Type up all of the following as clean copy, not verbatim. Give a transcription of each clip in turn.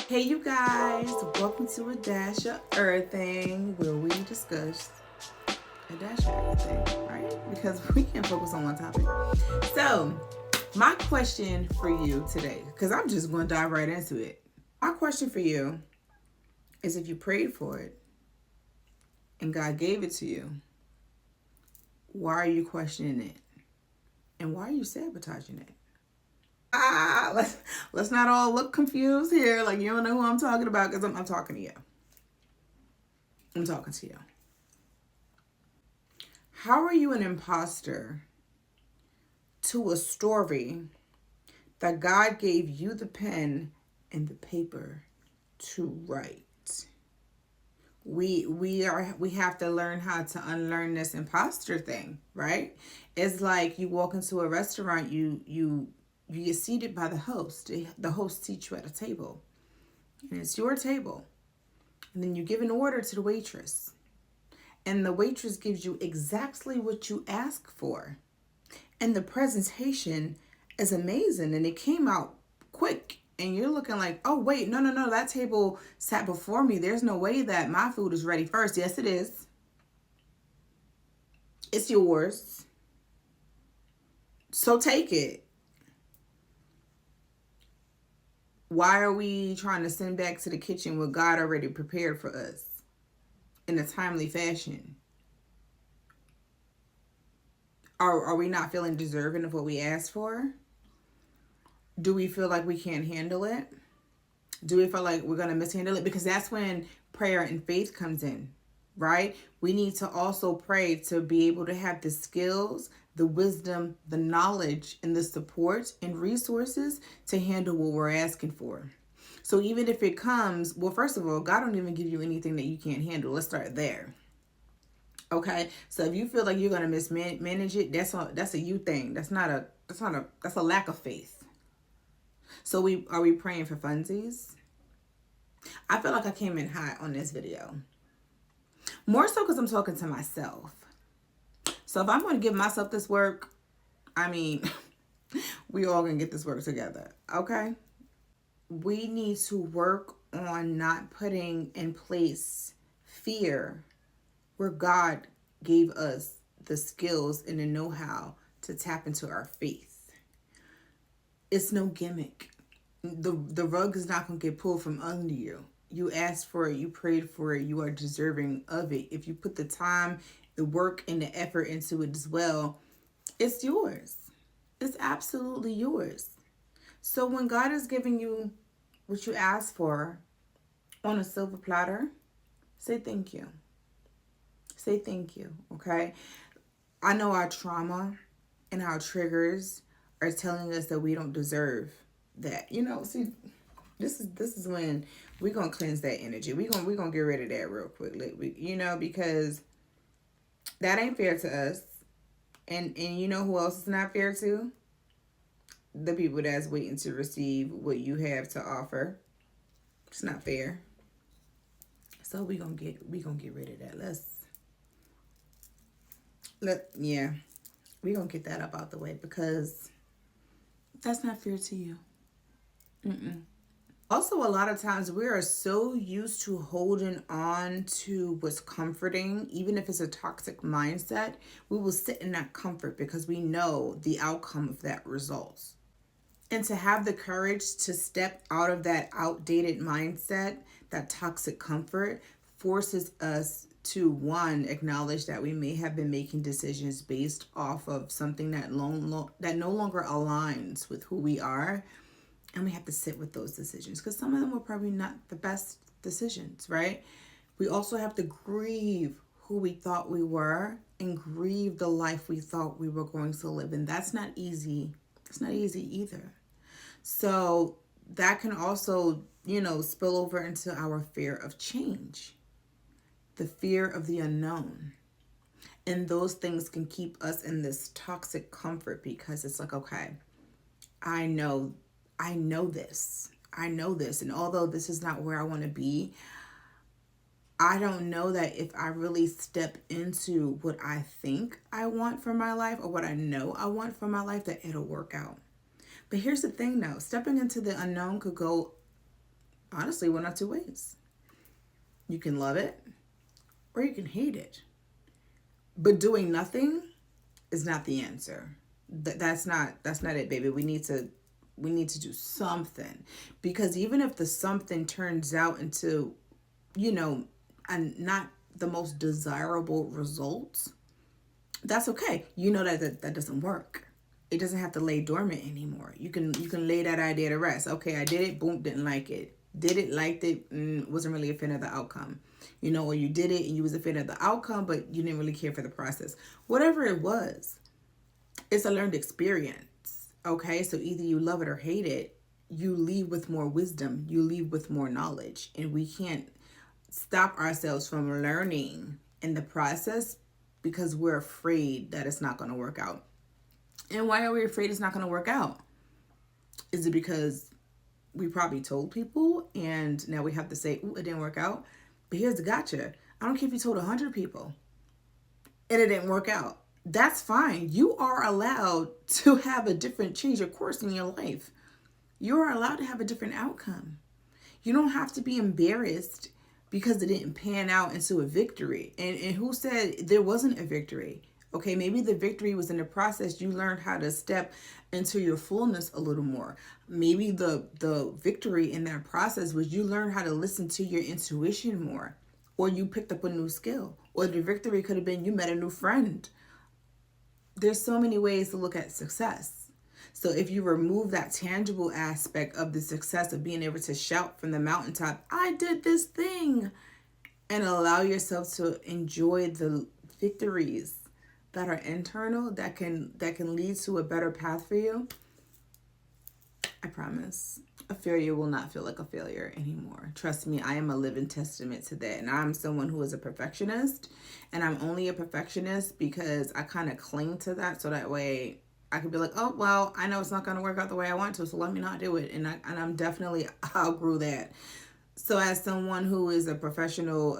Hey, you guys, welcome to A Dash of Everything, where we discuss a dash of everything, right? Because we can't focus on one topic. So, my question for you today, because I'm just going to dive right into it. My question for you is if you prayed for it and God gave it to you, why are you questioning it? And why are you sabotaging it? Let's not all look confused here, like you don't know who I'm talking about, because I'm talking to you. I'm talking to you. How are you an imposter to a story that God gave you the pen and the paper to write? We have to learn how to unlearn this imposter thing, right? It's like you walk into a restaurant, you get seated by the host. The host seats you at a table, and it's your table. And then you give an order to the waitress, and the waitress gives you exactly what you ask for. And the presentation is amazing, and it came out quick, and you're looking like, oh wait, no, that table sat before me. There's no way that my food is ready first. Yes, it is. It's yours, so take it. Why are we trying to send back to the kitchen what God already prepared for us in a timely fashion? Are we not feeling deserving of what we asked for? Do we feel like we can't handle it? Do we feel like we're going to mishandle it? Because that's when prayer and faith comes in, right? We need to also pray to be able to have the skills, the wisdom, the knowledge, and the support and resources to handle what we're asking for. So even if it comes, well, first of all, God don't even give you anything that you can't handle. Let's start there. Okay, so if you feel like you're gonna mismanage it, that's a you thing. That's a lack of faith. So we praying for funsies? I feel like I came in hot on this video. More so because I'm talking to myself. So if I'm going to give myself this work, I mean, we all going to get this work together. Okay? We need to work on not putting in place fear where God gave us the skills and the know-how to tap into our faith. It's no gimmick. The rug is not going to get pulled from under you. You asked for it, you prayed for it, you are deserving of it. If you put the time, the work, and the effort into it as well, it's yours. It's absolutely yours. So when God is giving you what you asked for on a silver platter, say thank you. Say thank you, okay? I know our trauma and our triggers are telling us that we don't deserve that. See, this is when we're gonna cleanse that energy. We're gonna get rid of that real quickly. Because that ain't fair to us. And you know who else is not fair to? The people that's waiting to receive what you have to offer. It's not fair. So we gonna get rid of that. We're gonna get that up out the way because that's not fair to you. Also, a lot of times we are so used to holding on to what's comforting, even if it's a toxic mindset, we will sit in that comfort because we know the outcome of that results. And to have the courage to step out of that outdated mindset, that toxic comfort, forces us to one, acknowledge that we may have been making decisions based off of something that no longer aligns with who we are, and we have to sit with those decisions because some of them were probably not the best decisions, right? We also have to grieve who we thought we were and grieve the life we thought we were going to live, and that's not easy. It's not easy either. So that can also, spill over into our fear of change, the fear of the unknown. And those things can keep us in this toxic comfort because it's like, okay, I know this. I know this. And although this is not where I want to be, I don't know that if I really step into what I think I want for my life or what I know I want for my life, that it'll work out. But here's the thing though, stepping into the unknown could go honestly one of two ways. You can love it or you can hate it. But doing nothing is not the answer. That's not it, baby. We need to do something, because even if the something turns out into, you know, and not the most desirable results, that's okay. You know that doesn't work. It doesn't have to lay dormant anymore. You can lay that idea to rest. Okay, I did it. Boom, didn't like it. Did it, liked it, wasn't really a fan of the outcome. Or you did it and you was a fan of the outcome, but you didn't really care for the process. Whatever it was, it's a learned experience. Okay, so either you love it or hate it. You leave with more wisdom. You leave with more knowledge, and we can't stop ourselves from learning in the process because we're afraid that it's not going to work out. And why are we afraid it's not going to work out? Is it because we probably told people and now we have to say, ooh, it didn't work out? But here's the gotcha. I don't care if you told 100 people and it didn't work out. That's fine. You are allowed to have a different change of course in your life. You are allowed to have a different outcome. You don't have to be embarrassed because it didn't pan out into a victory. And who said there wasn't a victory? Okay, maybe the victory was in the process. You learned how to step into your fullness a little more. Maybe the victory in that process was you learned how to listen to your intuition more, or you picked up a new skill, or the victory could have been you met a new friend. There's so many ways to look at success. So if you remove that tangible aspect of the success of being able to shout from the mountaintop, I did this thing, and allow yourself to enjoy the victories that are internal, that can lead to a better path for you, I promise a failure will not feel like a failure anymore. Trust me, I am a living testament to that. And I'm someone who is a perfectionist, and I'm only a perfectionist because I kind of cling to that, so that way I could be like, oh, well, I know it's not going to work out the way I want to, so let me not do it. And I'm definitely outgrew that. So as someone who is a professional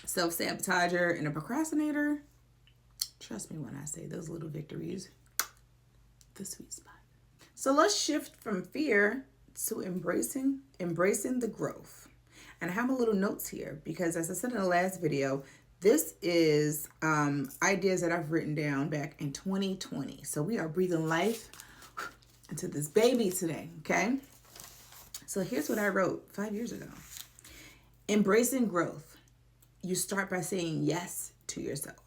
self-sabotager and a procrastinator, trust me when I say those little victories, the sweet spot. So let's shift from fear to embracing the growth. And I have a little notes here because, as I said in the last video, this is ideas that I've written down back in 2020. So we are breathing life into this baby today, okay? So here's what I wrote 5 years ago. Embracing growth. You start by saying yes to yourself.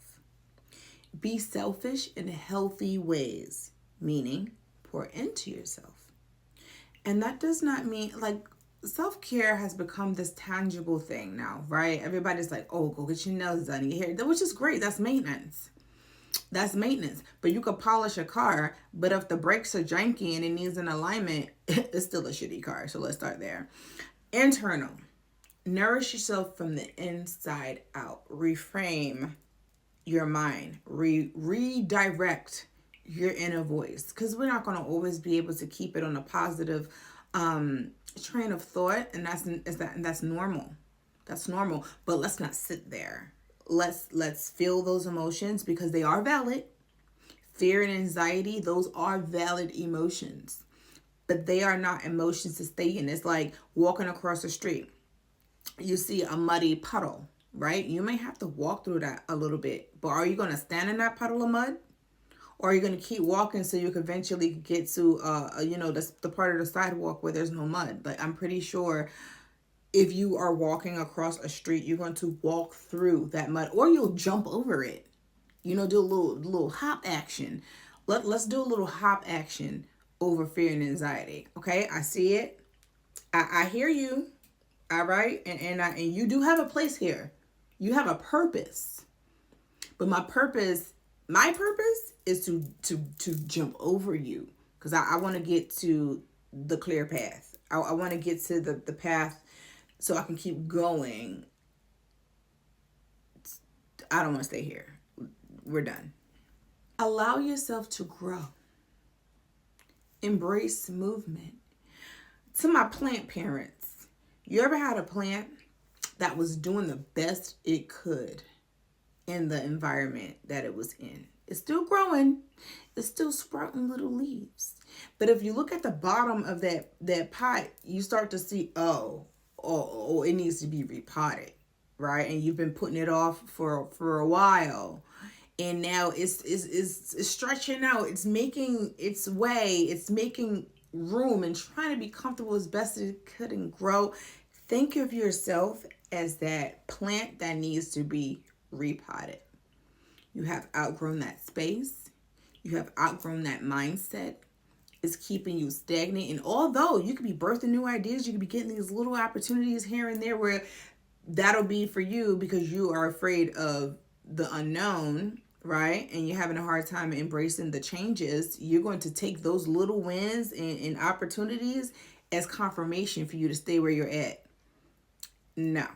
Be selfish in healthy ways, meaning pour into yourself. And that does not mean, like, self-care has become this tangible thing now, right? Everybody's like, oh, go get your nails done, your hair, which is great. That's maintenance. That's maintenance. But you could polish a car, but if the brakes are janky and it needs an alignment, it's still a shitty car. So let's start there. Internal. Nourish yourself from the inside out. Reframe your mind. Redirect your inner voice, because we're not going to always be able to keep it on a positive train of thought, and that's normal. That's normal. But let's not sit there. Let's feel those emotions because they are valid. Fear and anxiety, those are valid emotions, but they are not emotions to stay in. It's like walking across the street. You see a muddy puddle, right? You may have to walk through that a little bit, but are you going to stand in that puddle of mud? Or are you going to keep walking so you can eventually get to, the part of the sidewalk where there's no mud? Like, I'm pretty sure if you are walking across a street, you're going to walk through that mud, or you'll jump over it. Do a little hop action. Let's do a little hop action over fear and anxiety. Okay, I see it. I hear you. All right, and you do have a place here. You have a purpose, but my purpose is to jump over you, because I want to get to the clear path. I want to get to the path so I can keep going. I don't want to stay here. We're done. Allow yourself to grow. Embrace movement. To my plant parents, you ever had a plant that was doing the best it could in the environment that it was in? It's still growing. It's still sprouting little leaves. But if you look at the bottom of that pot, you start to see, it needs to be repotted, right? And you've been putting it off for a while. And now it's stretching out. It's making its way. It's making room and trying to be comfortable as best it could and grow. Think of yourself as that plant that needs to be repotted. You have outgrown that space. You have outgrown that mindset. It's keeping you stagnant. And although you could be birthing new ideas, you could be getting these little opportunities here and there where that'll be for you because you are afraid of the unknown, right? And you're having a hard time embracing the changes. You're going to take those little wins and opportunities as confirmation for you to stay where you're at. No.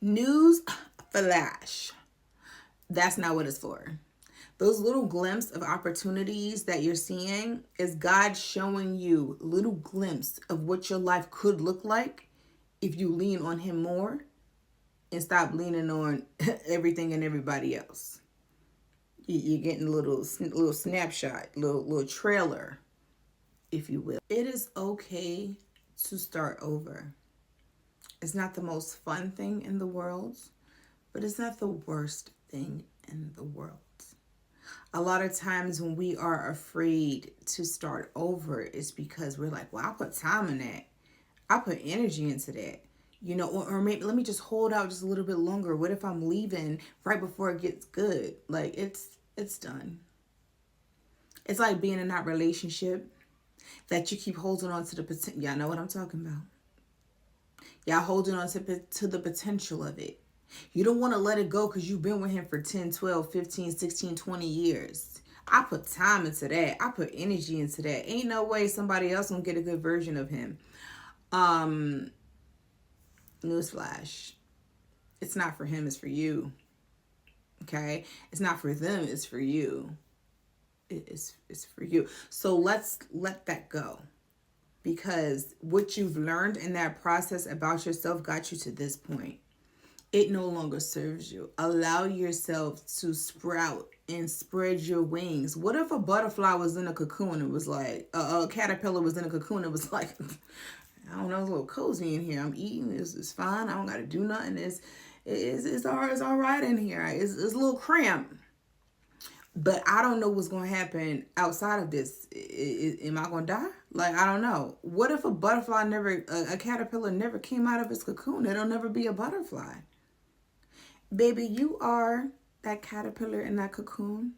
News flash. That's not what it's for. Those little glimpses of opportunities that you're seeing is God showing you little glimpse of what your life could look like if you lean on him more and stop leaning on everything and everybody else. You're getting a little snapshot, little trailer, if you will. It is okay to start over. It's not the most fun thing in the world, but it's not the worst thing in the world. A lot of times when we are afraid to start over, it's because we're like, well, I put time in that. I put energy into that. You know, or maybe let me just hold out just a little bit longer. What if I'm leaving right before it gets good? Like, it's done. It's like being in that relationship that you keep holding on to the potential. Y'all know what I'm talking about. Y'all holding on to the potential of it. You don't want to let it go because you've been with him for 10, 12, 15, 16, 20 years. I put time into that. I put energy into that. Ain't no way somebody else gonna get a good version of him. Newsflash. It's not for him, it's for you. Okay? It's not for them, it's for you. It's for you. So let's let that go. Because what you've learned in that process about yourself got you to this point. It no longer serves you. Allow yourself to sprout and spread your wings. What if a butterfly was in a cocoon? It was like, a caterpillar was in a cocoon. It was like, I don't know, it's a little cozy in here. I'm eating. It's fine. I don't got to do nothing. It's all right in here. It's a little cramped. But I don't know what's going to happen outside of this. Am I going to die? Like, I don't know. What if a caterpillar never came out of its cocoon? It'll never be a butterfly. Baby, you are that caterpillar in that cocoon.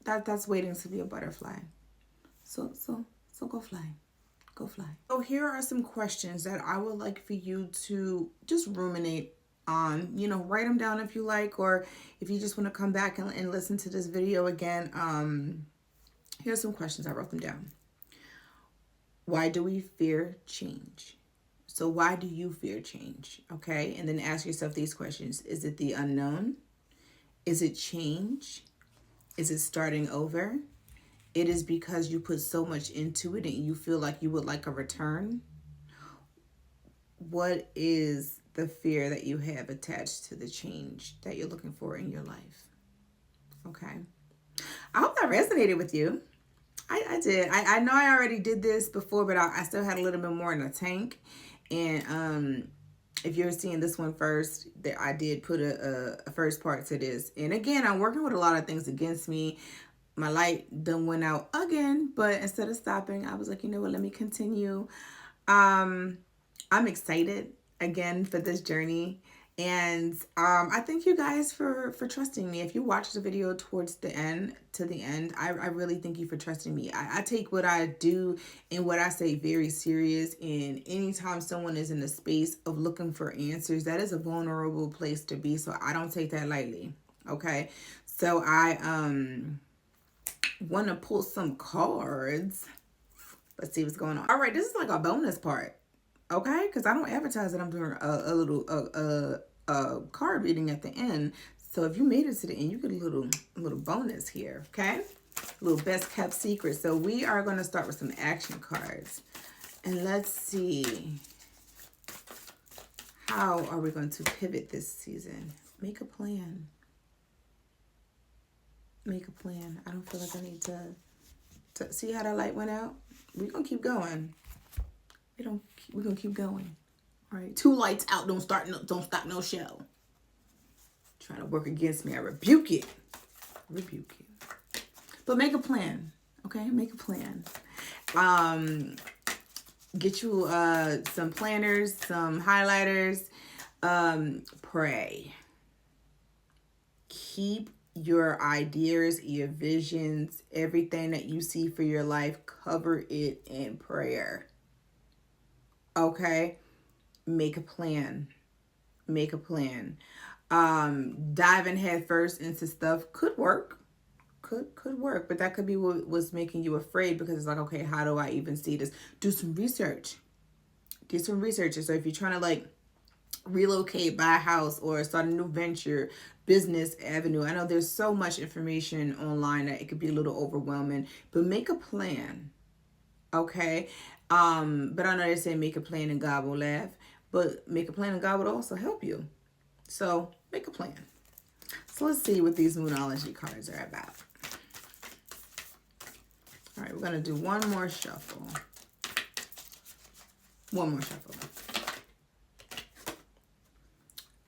That's waiting to be a butterfly. So go fly. Go fly. So here are some questions that I would like for you to just ruminate on. You know, write them down if you like, or if you just want to come back and listen to this video again. Here's some questions. I wrote them down. Why do we fear change? So why do you fear change? Okay. And then ask yourself these questions. Is it the unknown? Is it change? Is it starting over? It is because you put so much into it and you feel like you would like a return. What is the fear that you have attached to the change that you're looking for in your life? Okay. I hope that resonated with you. I did. I know I already did this before, but I still had a little bit more in the tank. And if you're seeing this one first, I did put a first part to this. And again, I'm working with a lot of things against me. My light done went out again, but instead of stopping, I was like, you know what, let me continue. I'm excited again for this journey. And I thank you guys for trusting me. If you watch the video towards the end, I really thank you for trusting me. I take what I do and what I say very serious. And anytime someone is in the space of looking for answers, that is a vulnerable place to be. So I don't take that lightly. Okay. So I want to pull some cards. Let's see what's going on. All right. This is like a bonus part. Okay, because I don't advertise that I'm doing a little card reading at the end. So if you made it to the end, you get a little bonus here. Okay, a little best kept secret. So we are going to start with some action cards, and let's see, how are we going to pivot this season? Make a plan. Make a plan. I don't feel like I need to see how that light went out. We're gonna keep going. We're gonna keep going. All right. 2 lights out. Don't stop no show. Trying to work against me. I rebuke it. Rebuke it. But make a plan. Okay? Make a plan. Get you some planners, some highlighters. Pray. Keep your ideas, your visions, everything that you see for your life, cover it in prayer. Okay? Make a plan. Make a plan. Diving head first into stuff could work. Could work, but that could be what was making you afraid, because it's like, okay, how do I even see this? Do some research. Do some research. So if you're trying to like relocate, buy a house, or start a new venture, business avenue, I know there's so much information online that it could be a little overwhelming, but make a plan. Okay? But I know they say make a plan and God will laugh, but make a plan and God would also help you. So make a plan. So let's see what these Moonology cards are about. All right, we're going to do one more shuffle. One more shuffle.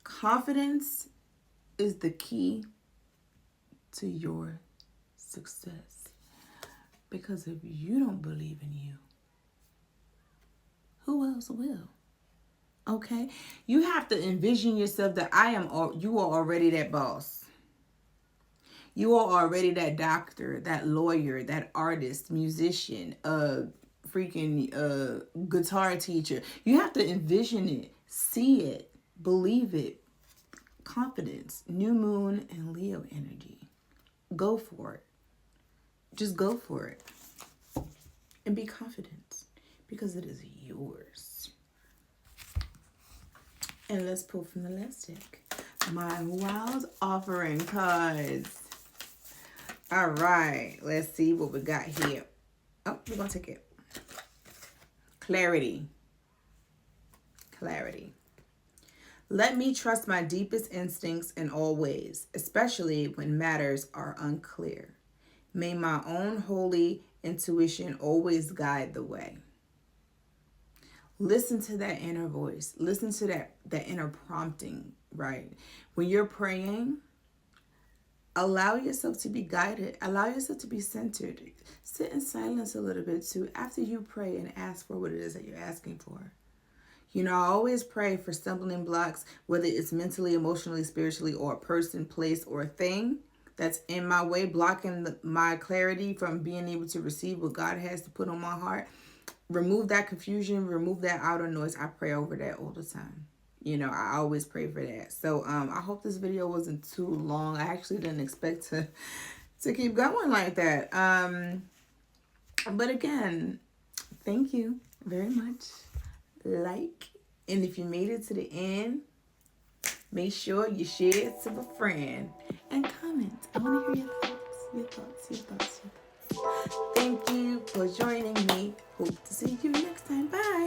Confidence is the key to your success. Because if you don't believe in you, who else will? Okay? You have to envision yourself that you are already that boss. You are already that doctor, that lawyer, that artist, musician, freaking guitar teacher. You have to envision it, see it, believe it. Confidence, new moon and Leo energy. Go for it. Just go for it. And be confident, because it is yours. And let's pull from the last deck. My wild offering cards. All right, let's see what we got here. Oh, we're going to take it. Clarity. Clarity. Let me trust my deepest instincts in all ways, especially when matters are unclear. May my own holy intuition always guide the way. Listen to that inner voice. Listen to that inner prompting, right? When you're praying, allow yourself to be guided. Allow yourself to be centered. Sit in silence a little bit too after you pray and ask for what it is that you're asking for. You know, I always pray for stumbling blocks, whether it's mentally, emotionally, spiritually, or a person, place, or a thing that's in my way, blocking my clarity from being able to receive what God has to put on my heart. Remove that confusion, remove that outer noise. I pray over that all the time. You know, I always pray for that. So I hope this video wasn't too long. I actually didn't expect to keep going like that. But again, thank you very much. Like, and if you made it to the end, make sure you share it to a friend and comment. I want to hear your thoughts. Thank you for joining me. Hope to see you next time. Bye.